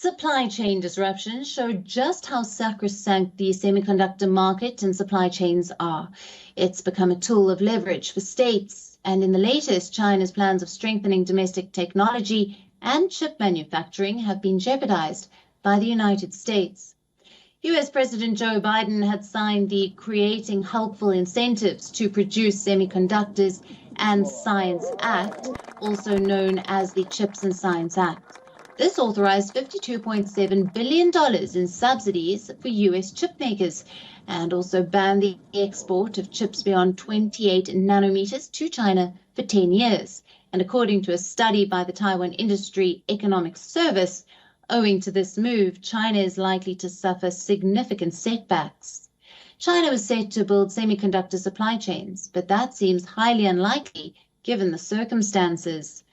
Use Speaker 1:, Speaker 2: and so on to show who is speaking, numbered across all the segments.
Speaker 1: Supply chain disruptions show just how sacrosanct the semiconductor market and supply chains are. It's become a tool of leverage for states, and in the latest, China's plans of strengthening domestic technology and chip manufacturing have been jeopardized by the United States. US President Joe Biden had signed the Creating Helpful Incentives to Produce Semiconductors and Science Act, also known as the Chips and Science Act. This authorized $52.7 billion in subsidies for US chip makers and also banned the export of chips beyond 28 nanometers to China for 10 years. And according to a study by the Taiwan Industry Economic Service, owing to this move, China is likely to suffer significant setbacks. China was set to build semiconductor supply chains, but that seems highly unlikely given the circumstances.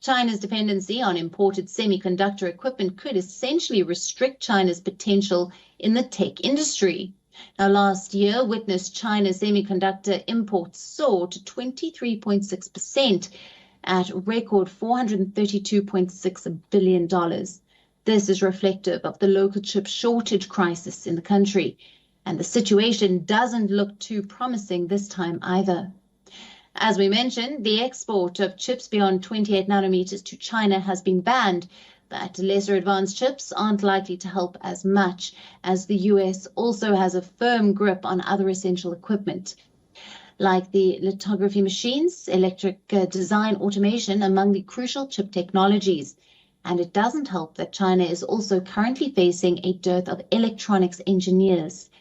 Speaker 1: China's dependency on imported semiconductor equipment could essentially restrict China's potential in the tech industry. Now, last year witnessed China's semiconductor imports soar to 23.6% at record $432.6 billion. This is reflective of the local chip shortage crisis in the country, and the situation doesn't look too promising this time either. As we mentioned, the export of chips beyond 28 nanometers to China has been banned, but lesser advanced chips aren't likely to help as much, as the US also has a firm grip on other essential equipment, like the lithography machines, electric design automation, among the crucial chip technologies. And it doesn't help that China is also currently facing a dearth of electronics engineers.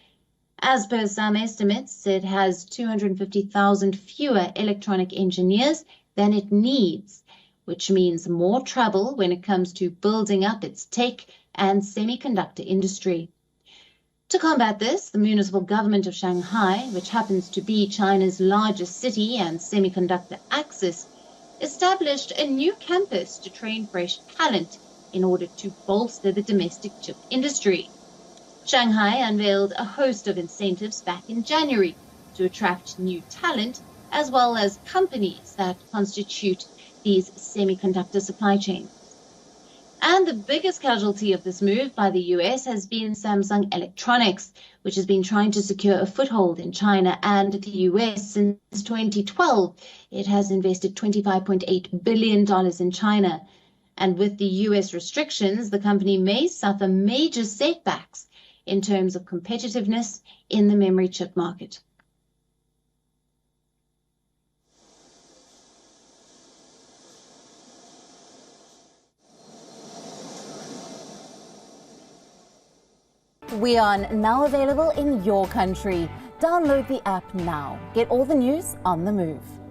Speaker 1: As per some estimates, it has 250,000 fewer electronic engineers than it needs, which means more trouble when it comes to building up its tech and semiconductor industry. To combat this, the municipal government of Shanghai, which happens to be China's largest city and semiconductor axis, established a new campus to train fresh talent in order to bolster the domestic chip industry. Shanghai unveiled a host of incentives back in January to attract new talent, as well as companies that constitute these semiconductor supply chains. And the biggest casualty of this move by the US has been Samsung Electronics, which has been trying to secure a foothold in China and the US since 2012. It has invested $25.8 billion in China. And with the US restrictions, the company may suffer major setbacks in terms of competitiveness in the memory chip market.
Speaker 2: WION, now available in your country. Download the app now. Get all the news on the move.